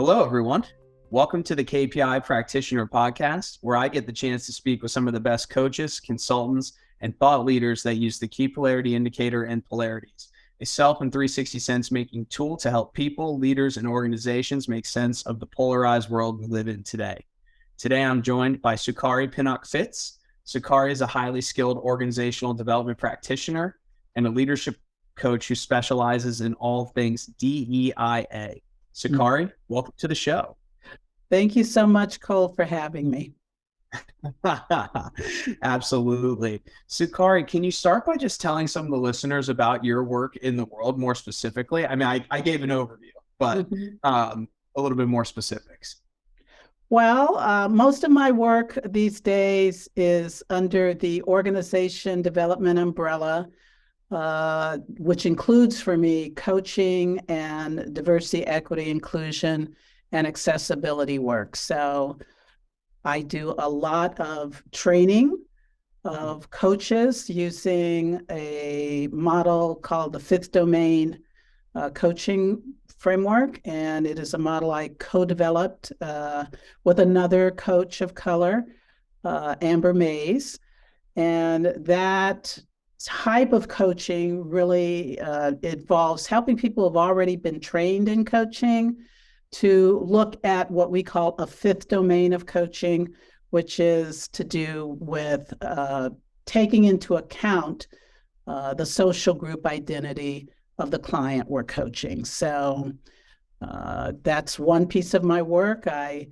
Hello, everyone. Welcome to the KPI Practitioner Podcast, where I get the chance to speak with some of the best coaches, consultants, and thought leaders that use the Key Polarity Indicator and Polarities, a self and 360 sense making tool to help people, leaders, and organizations make sense of the polarized world we live in today. Today, I'm joined by Sukari Pinnock Fitts. Sukari is a highly skilled organizational development practitioner and a leadership coach who specializes in all things DEIA. Sukari, welcome to the show. Thank you so much, Cole, for having me. Absolutely. Sukari, can you start by just telling some of the listeners about your work in the world more specifically? I mean, I gave an overview, but a little bit more specifics. Well, most of my work these days is under the organization development umbrella, which includes for me coaching and diversity, equity, inclusion, and accessibility work. So I do a lot of training of coaches using a model called the fifth domain coaching framework. And it is a model I co-developed with another coach of color, Amber Mays. And that type of coaching really involves helping people who've already been trained in coaching to look at what we call a fifth domain of coaching, which is to do with taking into account the social group identity of the client we're coaching. So that's one piece of my work. I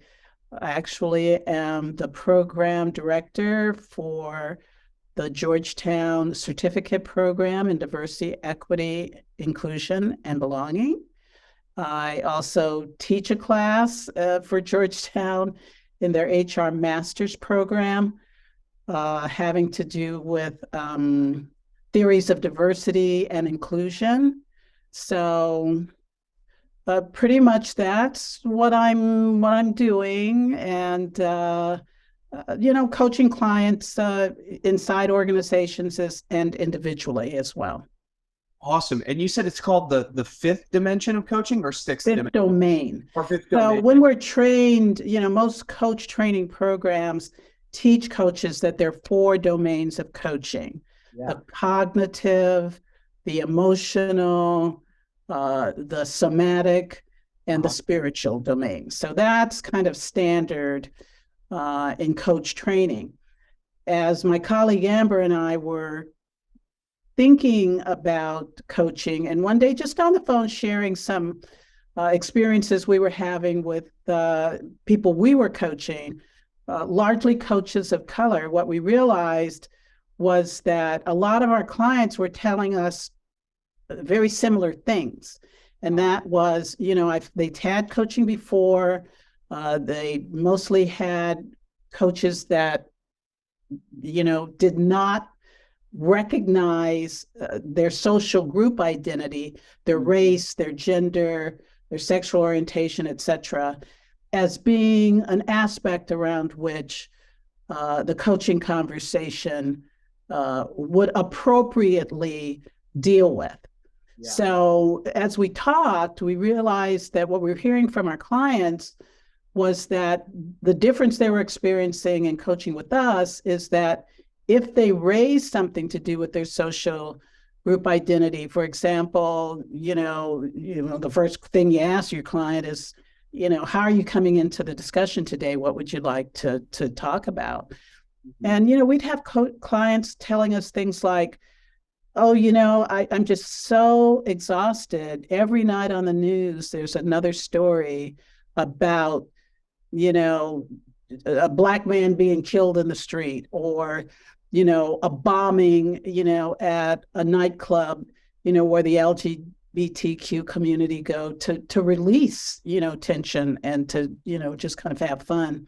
actually am the program director for the Georgetown Certificate program in diversity, equity, inclusion, and belonging. I also teach a class for Georgetown in their HR master's program, having to do with theories of diversity and inclusion. So pretty much that's what I'm doing, and coaching clients inside organizations and individually as well. Awesome. And you said it's called the fifth dimension of coaching or sixth fifth domain. Or fifth domain. So when we're trained, most coach training programs teach coaches that there are four domains of coaching: the cognitive, the emotional, the somatic, and the spiritual domain. So that's kind of standard in coach training. As my colleague Amber and I were thinking about coaching, and one day just on the phone sharing some experiences we were having with people we were coaching, largely coaches of color, what we realized was that a lot of our clients were telling us very similar things. And that was, they'd had coaching before. They mostly had coaches that, did not recognize their social group identity, their race, their gender, their sexual orientation, etc., as being an aspect around which the coaching conversation would appropriately deal with. Yeah. So as we talked, we realized that what we were hearing from our clients was that the difference they were experiencing in coaching with us is that if they raise something to do with their social group identity, for example, the first thing you ask your client is, how are you coming into the discussion today? What would you like to talk about? And, we'd have clients telling us things like, oh, I'm just so exhausted. Every night on the news, there's another story about, a Black man being killed in the street, or, a bombing, at a nightclub, where the LGBTQ community go to release, tension and to, just kind of have fun.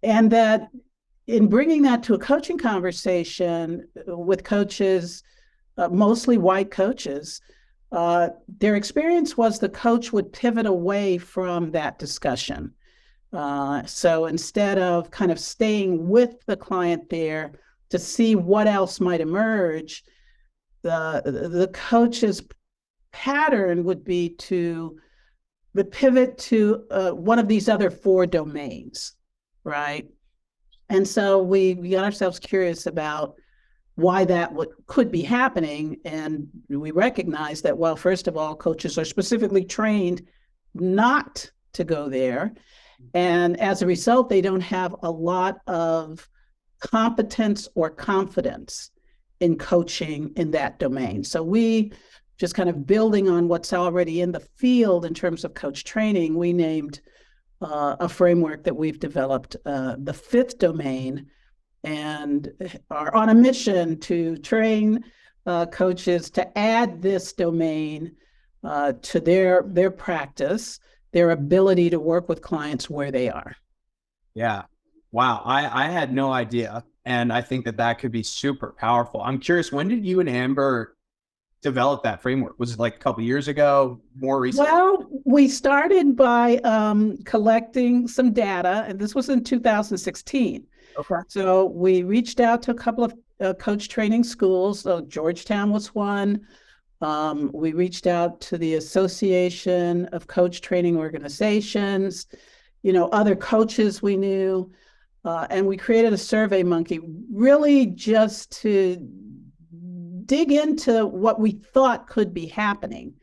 And that in bringing that to a coaching conversation with coaches, mostly white coaches, their experience was the coach would pivot away from that discussion. So instead of kind of staying with the client there to see what else might emerge, the coach's pattern would be to pivot to one of these other 4 domains, right? And so we got ourselves curious about why that could be happening. And we recognize that, well, first of all, coaches are specifically trained not to go there. And as a result, they don't have a lot of competence or confidence in coaching in that domain. So we, just kind of building on what's already in the field in terms of coach training, we named a framework that we've developed, the 5th domain, and are on a mission to train coaches to add this domain to their practice, their ability to work with clients where they are. Yeah. Wow. I had no idea. And I think that could be super powerful. I'm curious, when did you and Amber develop that framework? Was it like a couple of years ago, more recently? Well, we started by collecting some data, and this was in 2016. Okay. So we reached out to a couple of coach training schools. So Georgetown was one. We reached out to the Association of Coach Training Organizations, other coaches we knew, and we created a Survey Monkey, really just to dig into what we thought could be happening.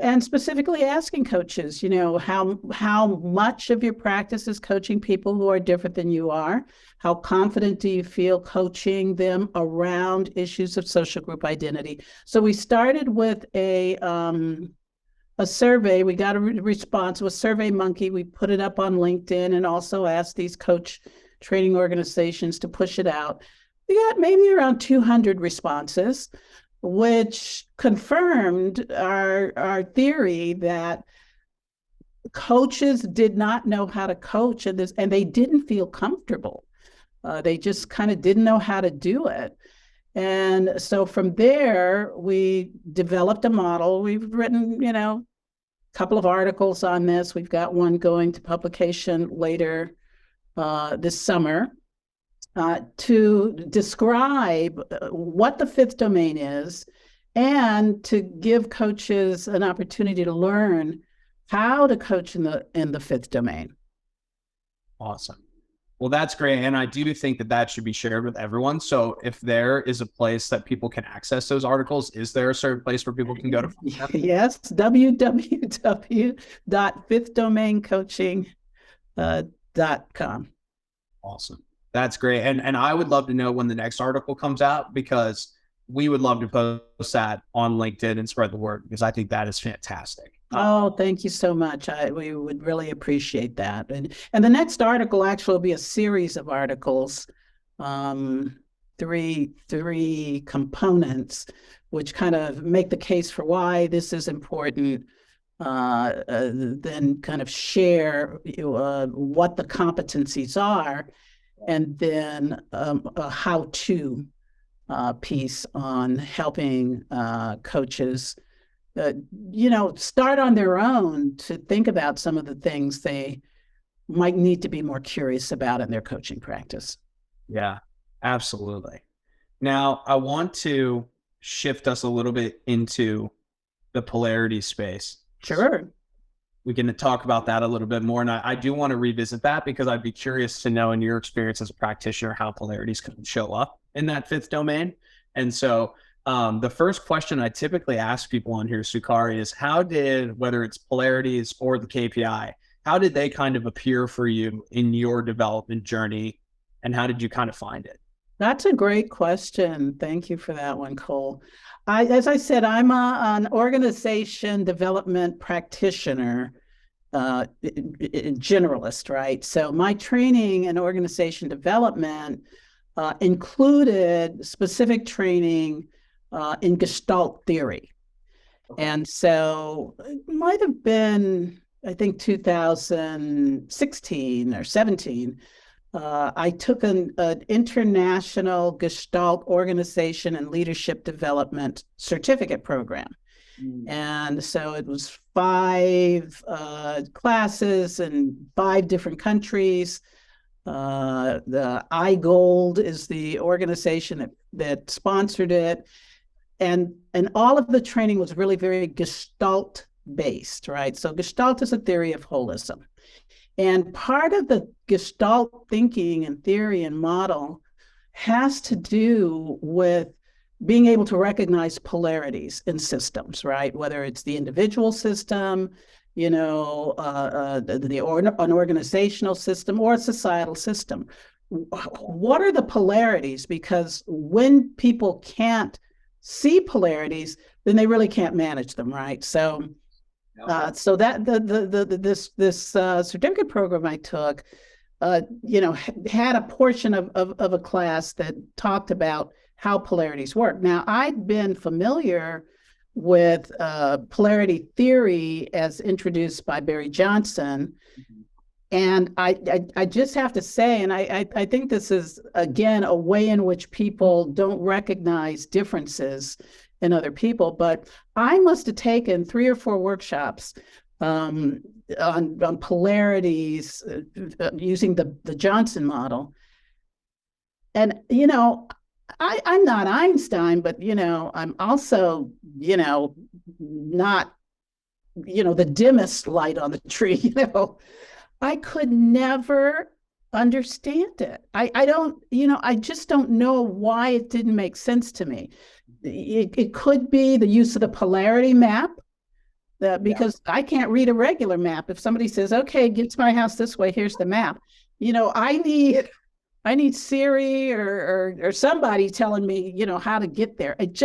And specifically asking coaches, how much of your practice is coaching people who are different than you are? How confident do you feel coaching them around issues of social group identity? So we started with a survey. We got a response with Survey Monkey. We put it up on LinkedIn and also asked these coach training organizations to push it out. We got maybe around 200 responses, which confirmed our theory that coaches did not know how to coach, and they didn't feel comfortable. They just kind of didn't know how to do it. And so from there, we developed a model. We've written, a couple of articles on this. We've got one going to publication later this summer. To describe what the 5th domain is and to give coaches an opportunity to learn how to coach in the 5th domain. Awesome. Well, that's great. And I do think that should be shared with everyone. So if there is a place that people can access those articles, is there a certain place where people can go to? Yes, www.5thdomaincoaching.com. Awesome. That's great. And I would love to know when the next article comes out, because we would love to post that on LinkedIn and spread the word, because I think that is fantastic. Oh, thank you so much. We would really appreciate that. And the next article actually will be a series of articles, three components, which kind of make the case for why this is important, then kind of share what the competencies are, and then a how-to piece on helping coaches start on their own to think about some of the things they might need to be more curious about in their coaching practice. Yeah, absolutely. Now, I want to shift us a little bit into the polarity space. Sure. We can talk about that a little bit more. And I do want to revisit that, because I'd be curious to know, in your experience as a practitioner, how polarities can show up in that 5th domain. And so the first question I typically ask people on here, Sukari, is whether it's polarities or the KPI, how did they kind of appear for you in your development journey, and how did you kind of find it? That's a great question. Thank you for that one, Cole. As I said, I'm an organization development practitioner, generalist, right? So my training in organization development included specific training in Gestalt theory. And so it might have been, I think, 2016 or 17, I took an international Gestalt organization and leadership development certificate program. And so it was 5 classes in 5 different countries. The iGold is the organization that sponsored it. And all of the training was really very Gestalt based, right? So Gestalt is a theory of holism. And part of the Gestalt thinking and theory and model has to do with being able to recognize polarities in systems, right? Whether it's the individual system, an organizational system or a societal system. What are the polarities? Because when people can't see polarities, then they really can't manage them, right? So, so that this certificate program I took, had a portion of a class that talked about how polarities work. Now, I'd been familiar with polarity theory as introduced by Barry Johnson. And I just have to say, and I think this is, again, a way in which people don't recognize differences in other people, but I must have taken 3 or 4 workshops on polarities using the Johnson model. And, I'm not Einstein, but, I'm also, not, the dimmest light on the tree, I could never understand it. I don't, I just don't know why it didn't make sense to me. It could be the use of the polarity map, because I can't read a regular map. If somebody says, okay, get to my house this way, here's the map. I need Siri or somebody telling me, how to get there. It's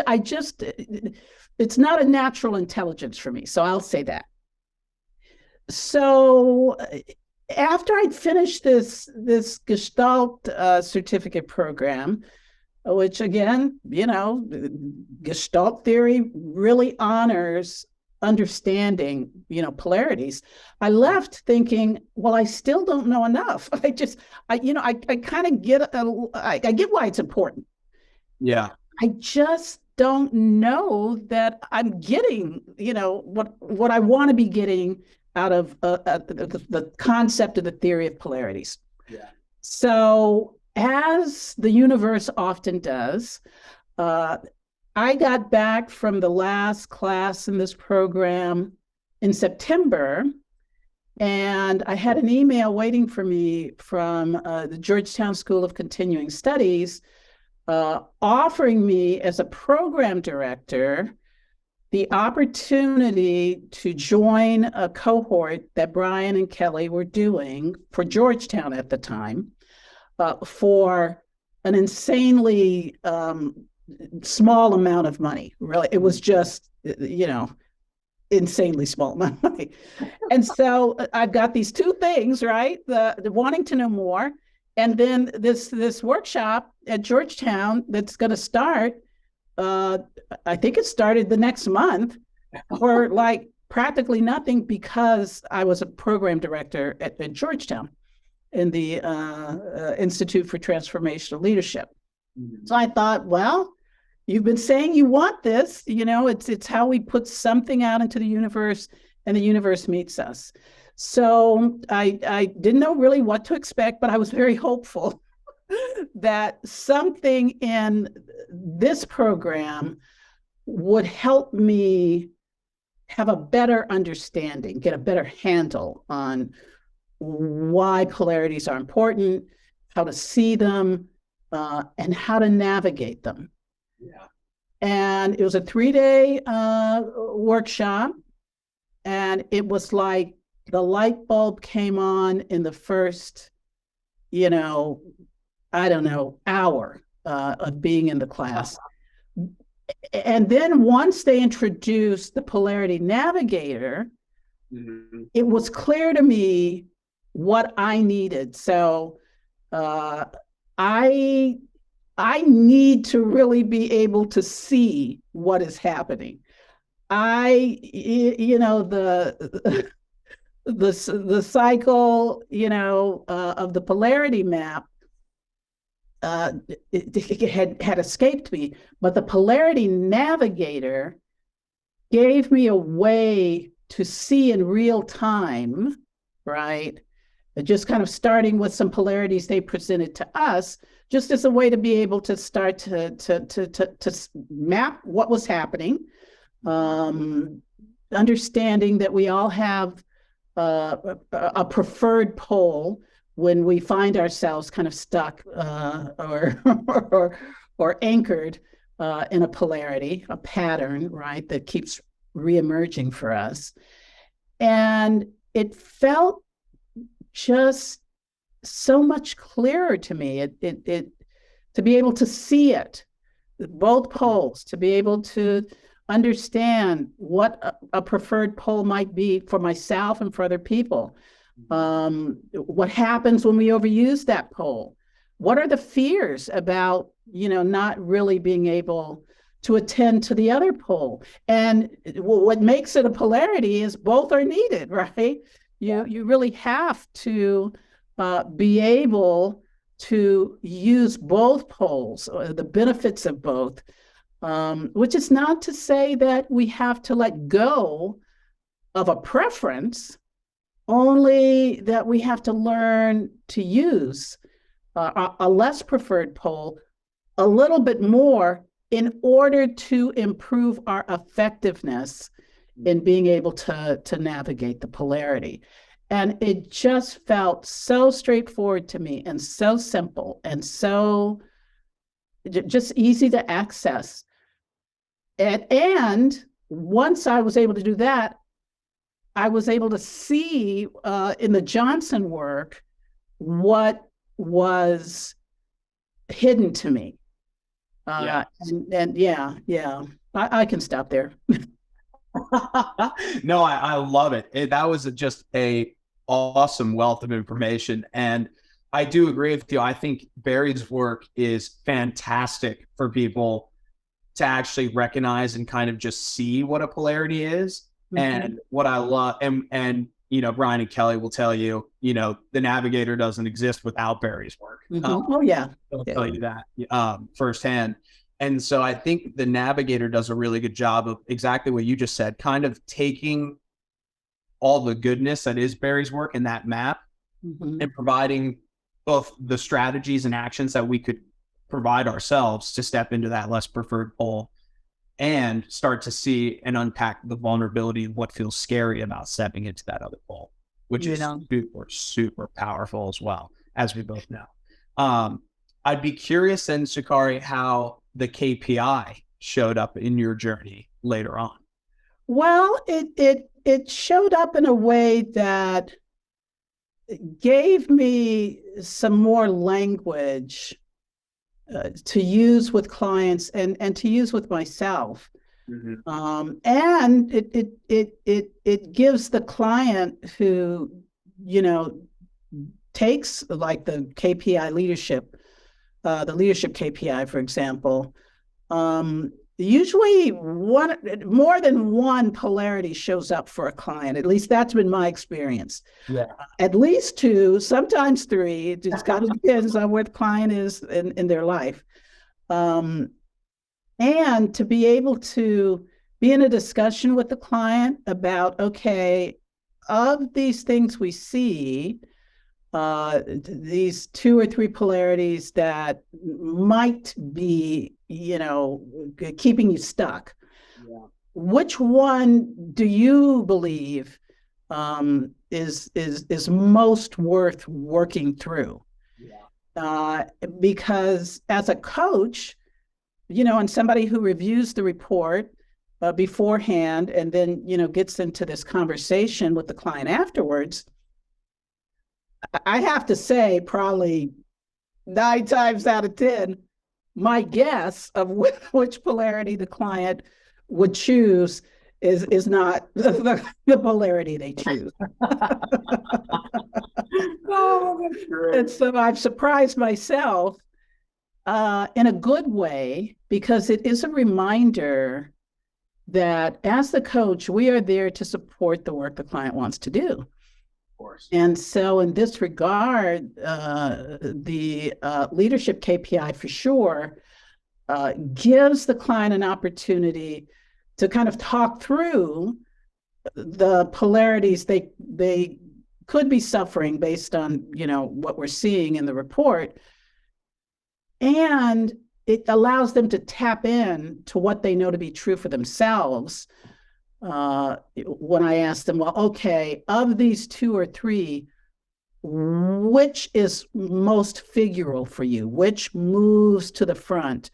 not a natural intelligence for me. So I'll say that. So after I'd finished this Gestalt certificate program, which again, Gestalt theory really honors understanding, polarities. I left thinking, well, I still don't know enough. I kind of get, I get why it's important. Yeah. I just don't know that I'm getting, what I want to be getting out of the concept of the theory of polarities. Yeah. So as the universe often does, I got back from the last class in this program in September, and I had an email waiting for me from the Georgetown School of Continuing Studies, offering me as a program director the opportunity to join a cohort that Brian and Kelly were doing for Georgetown at the time, for an insanely small amount of money. Really, it was just, insanely small amount of money. And so I've got these 2 things, right? The wanting to know more, and then this workshop at Georgetown that's going to start. I think it started the next month for like practically nothing, because I was a program director at Georgetown in the Institute for Transformational Leadership. Mm-hmm. So I thought, well, you've been saying you want this, it's how we put something out into the universe and the universe meets us. So I didn't know really what to expect, but I was very hopeful that something in this program would help me have a better understanding, get a better handle on why polarities are important, how to see them, and how to navigate them. Yeah. And it was a 3-day workshop, and it was like the light bulb came on in the first, hour of being in the class. And then once they introduced the Polarity Navigator, mm-hmm. It was clear to me what I needed. So I need to really be able to see what is happening. The cycle, of the polarity map, it had escaped me, but the Polarity Navigator gave me a way to see in real time, right? Just kind of starting with some polarities they presented to us, just as a way to be able to start to map what was happening, understanding that we all have a preferred pole when we find ourselves kind of stuck or anchored in a polarity, a pattern, right, that keeps reemerging for us. And it felt just so much clearer to me. It to be able to see it, both poles, to be able to understand what a preferred pole might be for myself and for other people. What happens when we overuse that pole? What are the fears about, not really being able to attend to the other pole? And what makes it a polarity is both are needed, right? You really have to be able to use both poles, or the benefits of both, which is not to say that we have to let go of a preference, only that we have to learn to use a less preferred pole a little bit more in order to improve our effectiveness in being able to navigate the polarity. And it just felt so straightforward to me and so simple and so just easy to access. And once I was able to do that, I was able to see in the Johnson work what was hidden to me. I can stop there. No, I love it. That was just a awesome wealth of information. And I do agree with you. I think Barry's work is fantastic for people to actually recognize and kind of just see what a polarity is. Mm-hmm. And what I love, and Brian and Kelly will tell you, the Navigator doesn't exist without Barry's work. Mm-hmm. They'll tell you that firsthand. And so I think the Navigator does a really good job of exactly what you just said, kind of taking all the goodness that is Barry's work in that map, mm-hmm. and providing both the strategies and actions that we could provide ourselves to step into that less preferred pole and start to see and unpack the vulnerability of what feels scary about stepping into that other pole, which is super, super powerful as well, as we both know. I'd be curious then, Sukari, how the KPI showed up in your journey later on. Well, it showed up in a way that gave me some more language to use with clients and to use with myself. Mm-hmm. And it gives the client who, takes like the KPI leadership, the leadership KPI, for example, usually more than one polarity shows up for a client. At least that's been my experience. Yeah. At least two, sometimes three. It's got to depend on where the client is in their life. And to be able to be in a discussion with the client about, okay, of these things we see, these two or three polarities that might be, keeping you stuck. Yeah. Which one do you believe is most worth working through? Yeah. Because as a coach, and somebody who reviews the report beforehand and then, gets into this conversation with the client afterwards, I have to say probably 9 times out of 10, my guess of which polarity the client would choose is not the polarity they choose. Oh, that's great. And so I've surprised myself in a good way, because it is a reminder that as the coach, we are there to support the work the client wants to do. And so in this regard, the leadership KPI for sure gives the client an opportunity to kind of talk through the polarities they could be suffering based on, what we're seeing in the report. And it allows them to tap in to what they know to be true for themselves, when I asked them, well, okay, of these two or three, which is most figural for you? Which moves to the front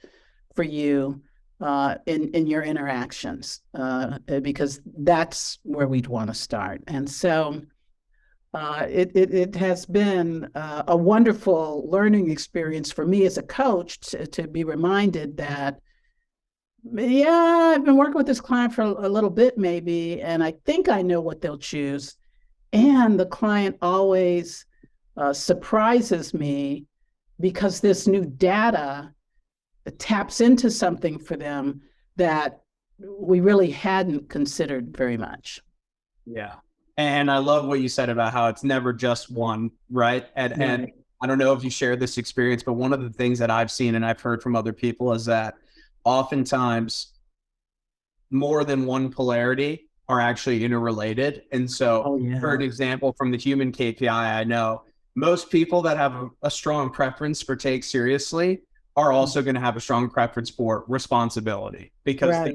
for you in your interactions? Because that's where we'd want to start. And so it has been a wonderful learning experience for me as a coach to be reminded that, yeah, I've been working with this client for a little bit maybe, and I think I know what they'll choose. And the client always surprises me because this new data taps into something for them that we really hadn't considered very much. Yeah. And I love what you said about how it's never just one, right? And I don't know if you share this experience, but one of the things that I've seen and I've heard from other people is that oftentimes more than one polarity are actually interrelated. And so, for an example, from the human KPI, I know most people that have a strong preference for take seriously are also going to have a strong preference for responsibility, because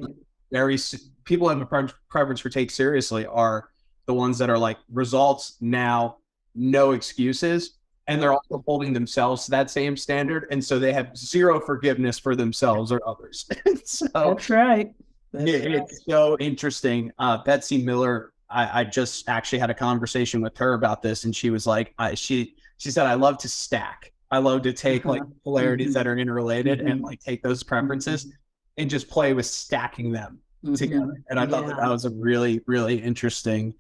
people have a preference for take seriously are the ones that are like results now, no excuses. And they're also holding themselves to that same standard. And so they have zero forgiveness for themselves or others. So that's right. It's so interesting. Betsy Miller, I just actually had a conversation with her about this, and she was like, she said, I love to stack. I love to take like polarities that are interrelated and like take those preferences and just play with stacking them together. And I thought that was a really, really interesting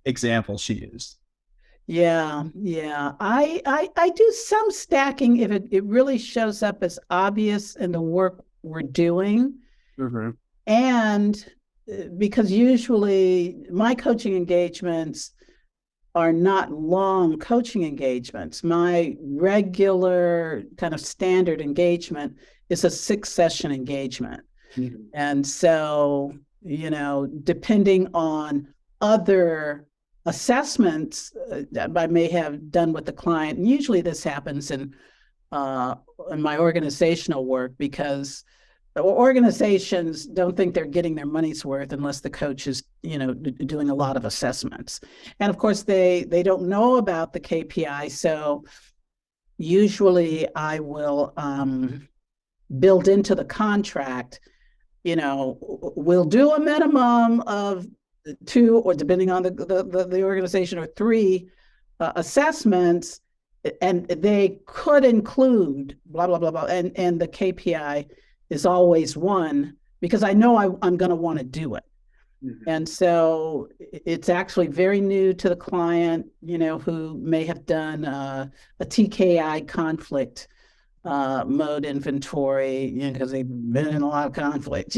example she used. Yeah. I do some stacking if it really shows up as obvious in the work we're doing. And because usually my coaching engagements are not long coaching engagements. My regular kind of standard engagement is a 6-session engagement. And so, depending on other assessments that I may have done with the client, and usually this happens in my organizational work, because organizations don't think they're getting their money's worth unless the coach is, doing a lot of assessments. And of course, they don't know about the KPI. So usually I will build into the contract, we'll do a minimum of 2, or depending on the organization, or 3 assessments, and they could include blah, blah, blah, blah. And the KPI is always 1, because I know I'm going to want to do it. And so it's actually very new to the client, who may have done a TKI conflict mode inventory, because they've been in a lot of conflict,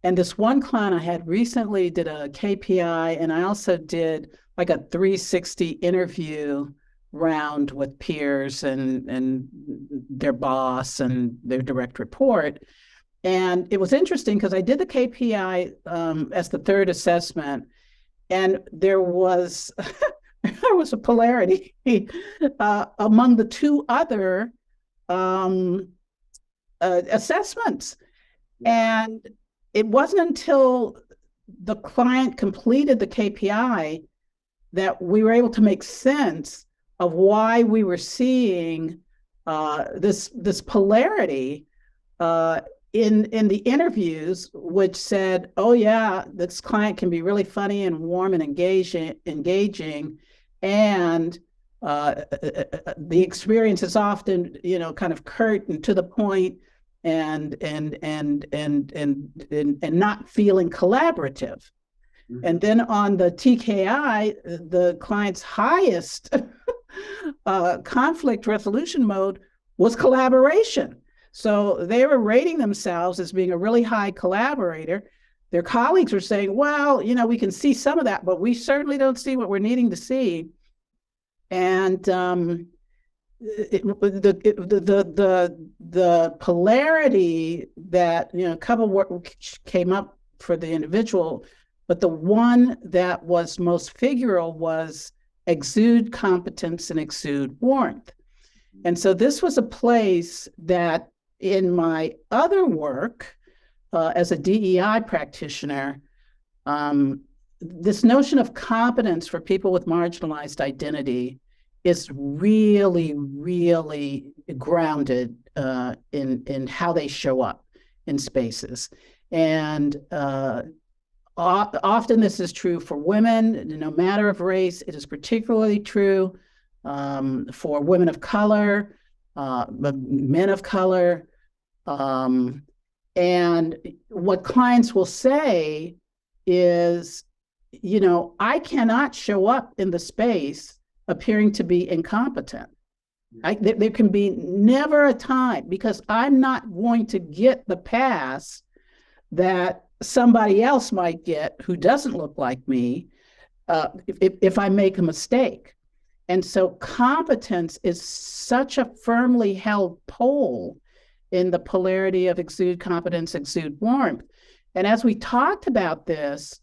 and this one client I had recently did a KPI, and I also did like a 360 interview round with peers and their boss and their direct report. And it was interesting because I did the KPI as the 3rd assessment, and there was there was a polarity among the 2 other assessments. And it wasn't until the client completed the KPI that we were able to make sense of why we were seeing this polarity in the interviews, which said, oh yeah, this client can be really funny and warm and engaging, and the experience is often, kind of curt and to the point, and not feeling collaborative. And then on the TKI, the client's highest conflict resolution mode was collaboration. So they were rating themselves as being a really high collaborator. Their colleagues were saying, well, we can see some of that, but we certainly don't see what we're needing to see. And the polarity that, a couple work came up for the individual, but the one that was most figural was exude competence and exude warmth. And so this was a place that in my other work, as a DEI practitioner, this notion of competence for people with marginalized identity is really, really grounded in how they show up in spaces. And often this is true for women, no matter of race. It is particularly true for women of color, men of color. And what clients will say is, I cannot show up in the space appearing to be incompetent. There can be never a time, because I'm not going to get the pass that somebody else might get who doesn't look like me if I make a mistake. And so competence is such a firmly held pole in the polarity of exude competence, exude warmth. And as we talked about this,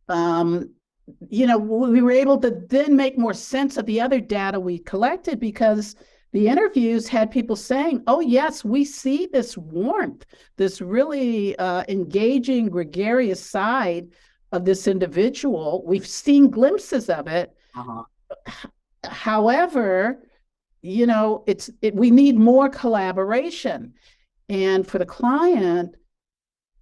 we were able to then make more sense of the other data we collected, because the interviews had people saying, oh, yes, we see this warmth, this really engaging, gregarious side of this individual. We've seen glimpses of it. However, we need more collaboration. And for the client,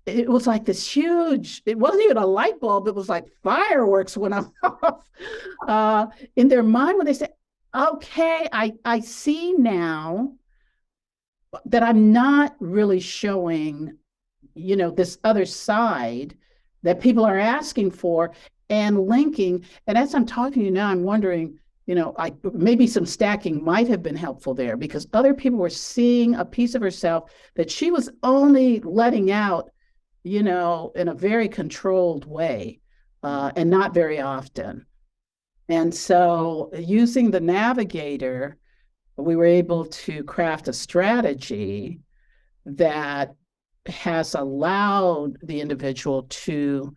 it was like this huge, it wasn't even a light bulb, it was like fireworks went off in their mind when they said, okay, I see now that I'm not really showing, this other side that people are asking for and linking. And as I'm talking to you now, I'm wondering, maybe some stacking might have been helpful there, because other people were seeing a piece of herself that she was only letting out, in a very controlled way, and not very often. And so using the navigator, we were able to craft a strategy that has allowed the individual to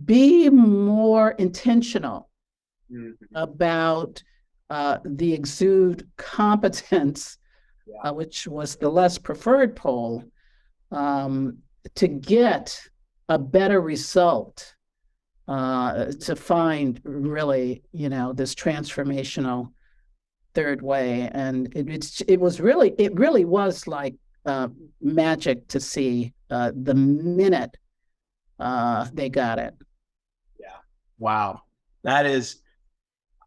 be more intentional about the exude competence, which was the less preferred pole, to get a better result, to find really, this transformational third way. And it really was like magic to see the minute they got it. Yeah. Wow. That is,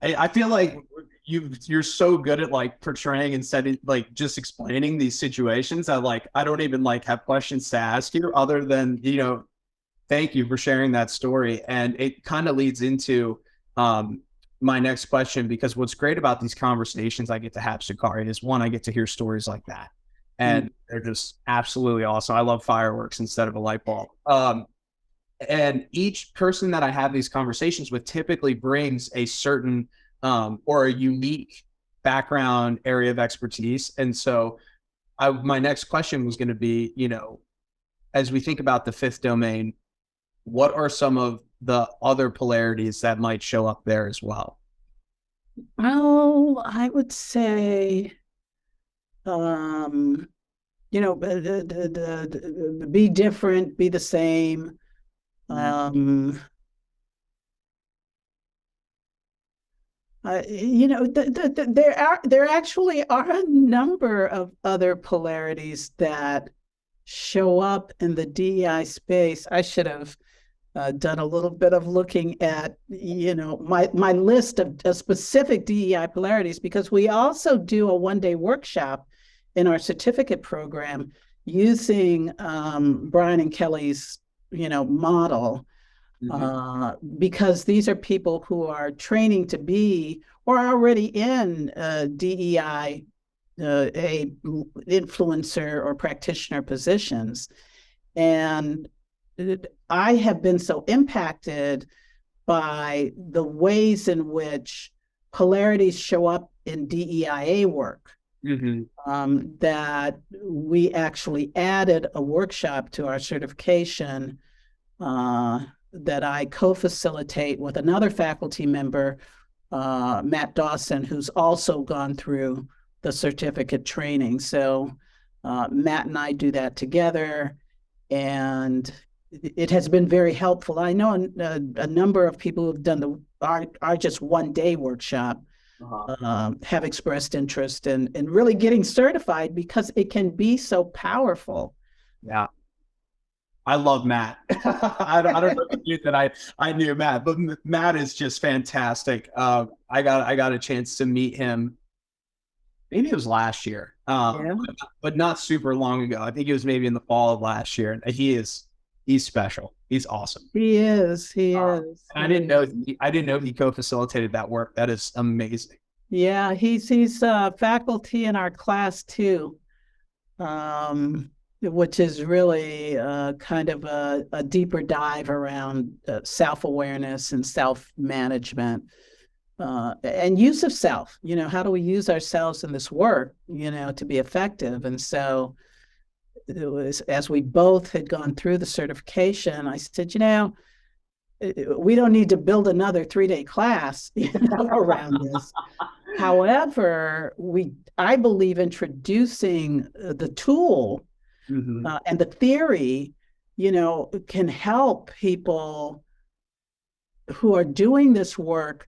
I feel like you're so good at like portraying and setting, like just explaining these situations that like, I don't even like have questions to ask you other than, thank you for sharing that story. And it kind of leads into my next question, because what's great about these conversations I get to have, Sukari, is one, I get to hear stories like that. And they're just absolutely awesome. I love fireworks instead of a light bulb. And each person that I have these conversations with typically brings a certain or a unique background area of expertise. And so my next question was going to be, as we think about the fifth domain, what are some of the other polarities that might show up there as well? Oh, I would say, be different, be the same. There actually are a number of other polarities that show up in the DEI space. I should have done a little bit of looking at, my list of specific DEI polarities, because we also do a one-day workshop in our certificate program using Brian and Kelly's, model. Because these are people who are training to be or are already in DEI, a influencer or practitioner positions. And I have been so impacted by the ways in which polarities show up in DEIA work, that we actually added a workshop to our certification that I co-facilitate with another faculty member, Matt Dawson, who's also gone through the certificate training. So Matt and I do that together, and it has been very helpful. I know a number of people who've done our just 1 day workshop have expressed interest in really getting certified because it can be so powerful. Yeah. I love Matt. I don't know if you knew that I knew Matt, but Matt is just fantastic. I got a chance to meet him. Maybe it was last year, but not super long ago. I think it was maybe in the fall of last year. And he's special. He's awesome. He is. And I didn't know he co-facilitated that work. That is amazing. Yeah, he's faculty in our class too, which is really kind of a deeper dive around self-awareness and self-management. And use of self, how do we use ourselves in this work, to be effective? And so it was, as we both had gone through the certification, I said, we don't need to build another 3-day class around this. However, I believe introducing the tool and the theory, can help people who are doing this work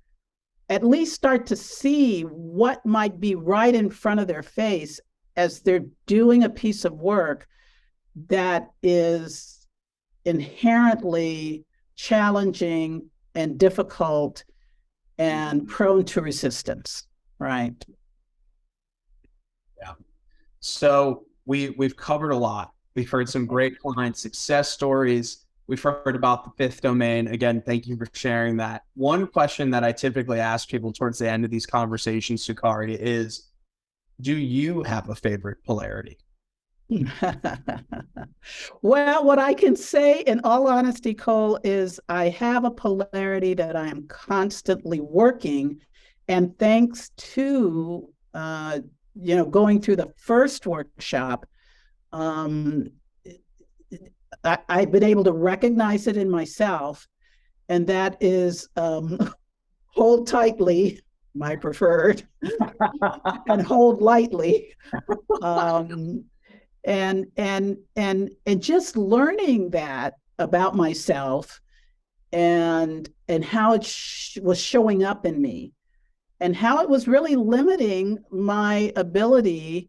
at least start to see what might be right in front of their face as they're doing a piece of work that is inherently challenging and difficult and prone to resistance, right? Yeah. So we've covered a lot. We've heard some great client success stories. We've heard about the 5th domain. Again, thank you for sharing that. One question that I typically ask people towards the end of these conversations, Sukari, is, do you have a favorite polarity? Well, what I can say in all honesty, Cole, is I have a polarity that I am constantly working. And thanks to, going through the first workshop, I've been able to recognize it in myself, and that is hold tightly, my preferred, and hold lightly, and just learning that about myself, and how it was showing up in me, and how it was really limiting my ability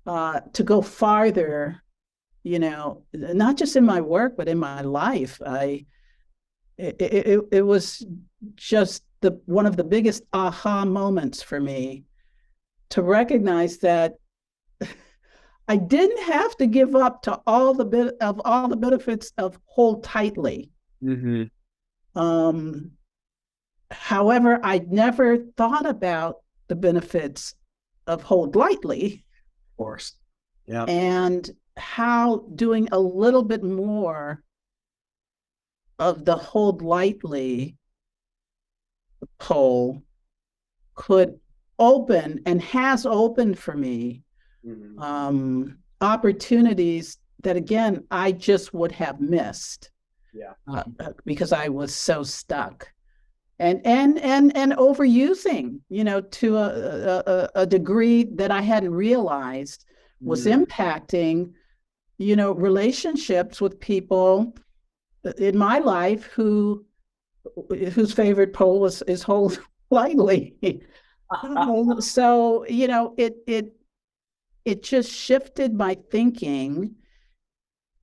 to go farther. Not just in my work, but in my life. It was just one of the biggest aha moments for me to recognize that I didn't have to give up to all the benefits of hold tightly. However, I'd never thought about the benefits of hold lightly. Of course. Yeah. And how doing a little bit more of the hold lightly pole could open, and has opened for me, opportunities that, again, I just would have missed. Because I was so stuck and overusing, to a degree that I hadn't realized was impacting, relationships with people in my life whose favorite pole is hold lightly. So, it just shifted my thinking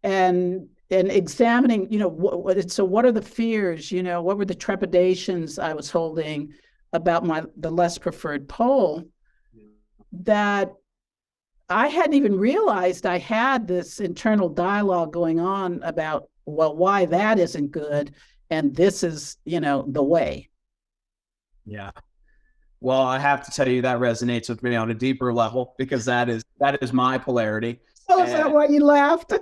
and examining, what are the fears, what were the trepidations I was holding about the less preferred pole that I hadn't even realized I had this internal dialogue going on about, well, why that isn't good, and this is, the way. Yeah. Well, I have to tell you, that resonates with me on a deeper level, because that is my polarity. Oh, is that why you laughed?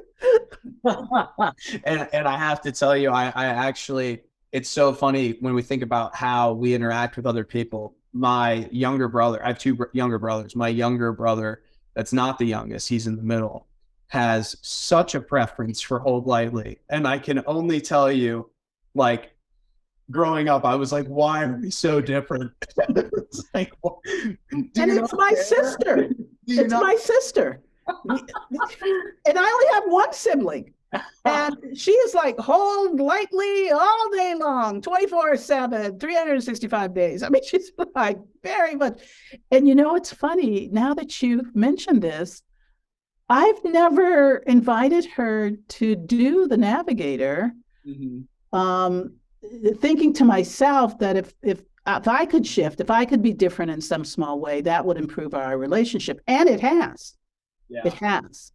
and I have to tell you, I actually, it's so funny when we think about how we interact with other people. My younger brother, I have 2 younger brothers. My younger brother, that's not the youngest, he's in the middle, has such a preference for hold lightly. And I can only tell you, like, growing up, I was like, why are we so different? It's like, and it's my sister. It's my sister. And I only have one sibling. And she is like, hold lightly all day long, 24/7, 365 days. I mean, she's like very much. And it's funny, now that you've mentioned this, I've never invited her to do the navigator, thinking to myself that if I could shift, if I could be different in some small way, that would improve our relationship. And it has. Yeah. It has.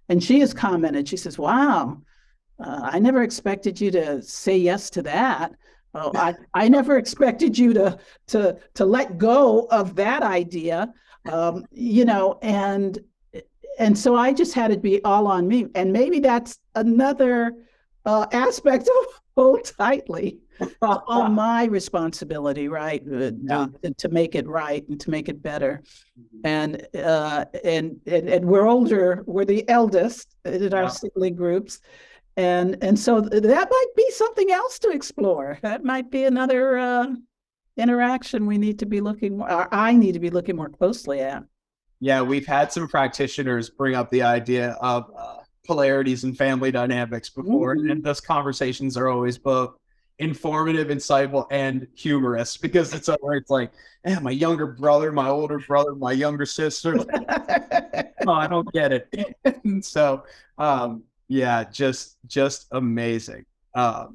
And she has commented, she says, wow, I never expected you to say yes to that. Oh, I never expected you to let go of that idea, and so I just had it be all on me. And maybe that's another aspect of hold tightly on my responsibility, right? To make it right and to make it better. And we're older, we're the eldest in our sibling groups. And so that might be something else to explore. That might be another interaction we need to be looking, or I need to be looking more closely at. Yeah, we've had some practitioners bring up the idea of polarities and family dynamics before, and those conversations are always both informative, insightful, and humorous, because it's like, my younger brother, my older brother, my younger sister. Oh, I don't get it. And so, yeah, just amazing. Well,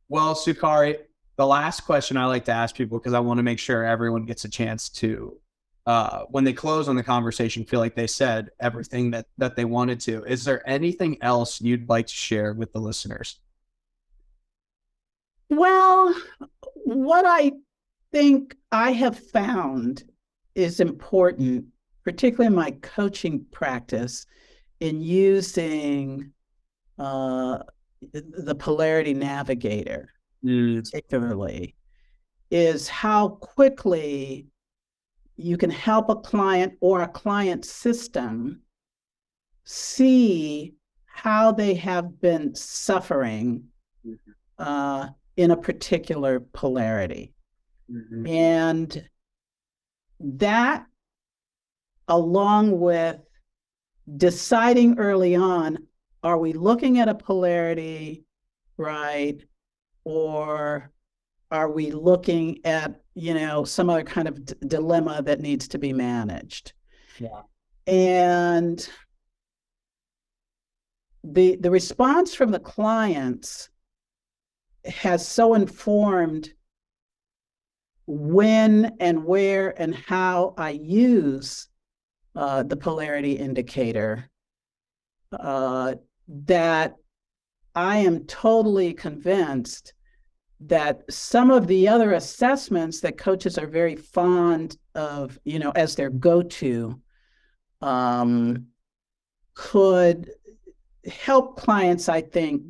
Sukari, the last question I like to ask people, because I want to make sure everyone gets a chance to, when they close on the conversation, feel like they said everything that they wanted to. Is there anything else you'd like to share with the listeners? Well, what I think I have found is important, particularly in my coaching practice, in using the Polarity Navigator, particularly, is how quickly you can help a client or a client system see how they have been suffering in a particular polarity. And that, along with deciding early on, are we looking at a polarity, right? Or are we looking at, some other kind of dilemma that needs to be managed? Yeah. And the response from the clients has so informed when and where and how I use the polarity indicator, that I am totally convinced that some of the other assessments that coaches are very fond of, as their go-to, could help clients, I think,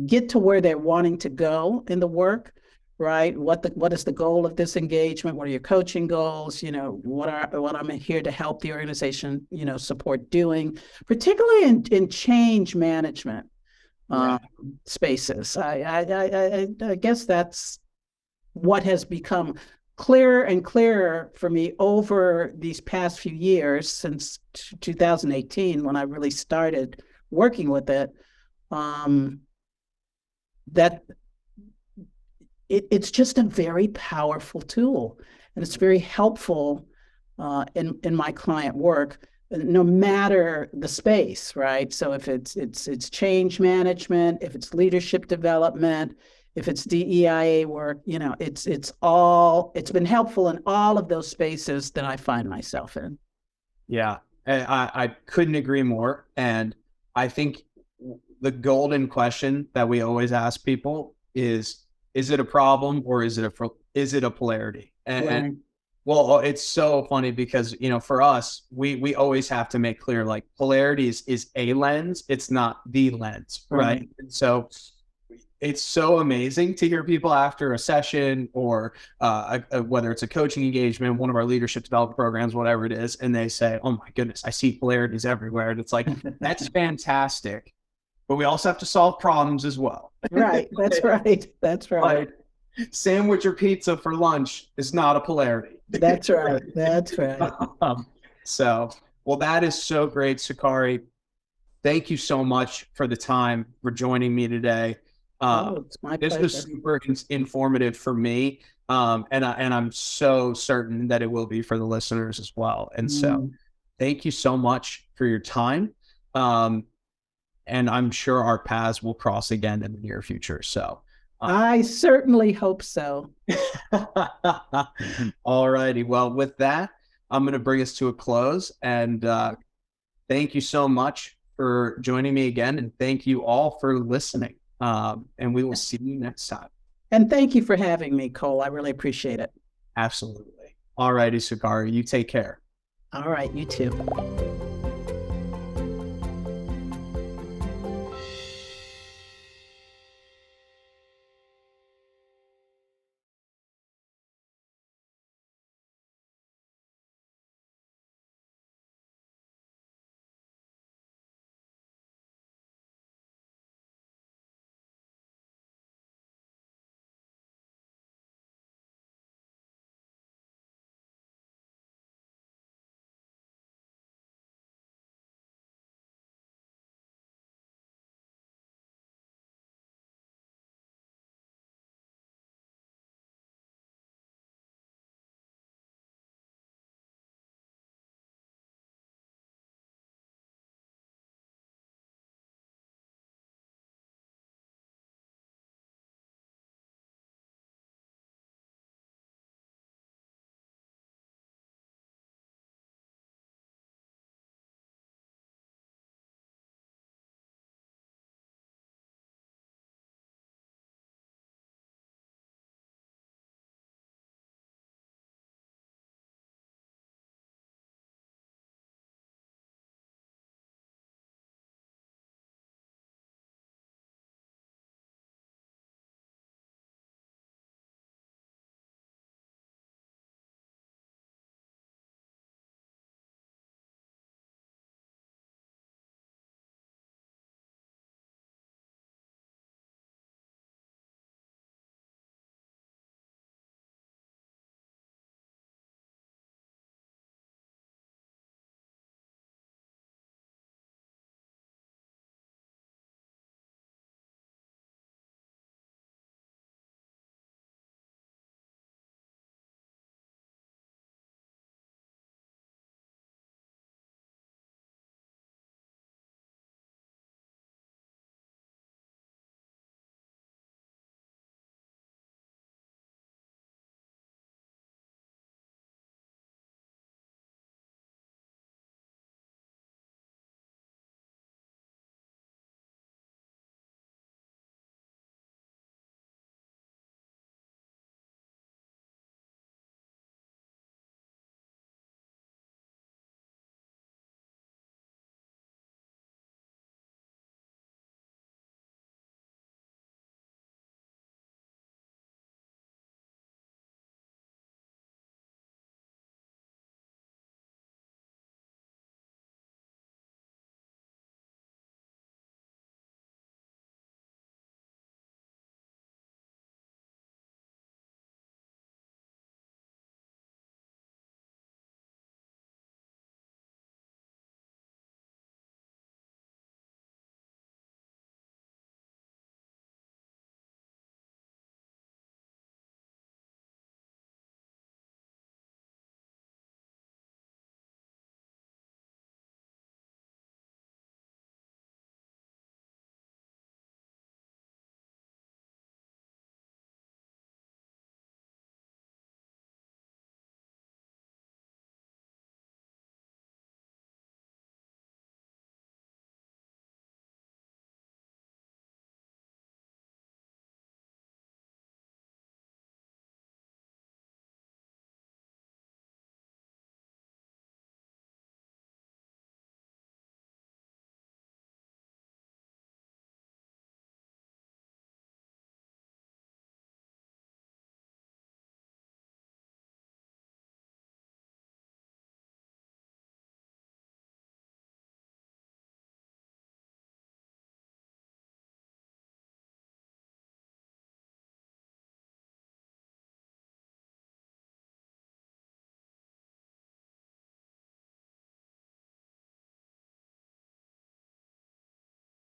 get to where they're wanting to go in the work, right? What is the goal of this engagement? What are your coaching goals? What I'm here to help the organization, support doing, particularly in change management spaces. I guess that's what has become clearer and clearer for me over these past few years, since 2018, when I really started working with it, that it's just a very powerful tool, and it's very helpful in my client work, no matter the space, right? So if it's change management, if it's leadership development, if it's DEIA work, it's been helpful in all of those spaces that I find myself in. Yeah, I couldn't agree more. And I think the golden question that we always ask people is it a problem, or is it a polarity? And well, it's so funny because, for us, we always have to make clear, like, polarities is a lens. It's not the lens. Right. And so it's so amazing to hear people after a session, or whether it's a coaching engagement, one of our leadership development programs, whatever it is, and they say, oh my goodness, I see polarities everywhere. And it's like, that's fantastic. But we also have to solve problems as well. Right. That's right. That's right. Like, sandwich or pizza for lunch is not a polarity. That's right. That's right. So, Well, that is so great, Sukari. Thank you so much for the time, for joining me today. It's my This pleasure. was super informative for me, and I'm so certain that it will be for the listeners as well. And so, thank you so much for your time, and I'm sure our paths will cross again in the near future. So, I certainly hope so. all righty. Well, with that, I'm going to bring us to a close, and thank you so much for joining me again, and thank you all for listening. And we will see you next time. And thank you for having me, Cole. I really appreciate it. Absolutely. All righty, Sukari. You take care. All right, you too.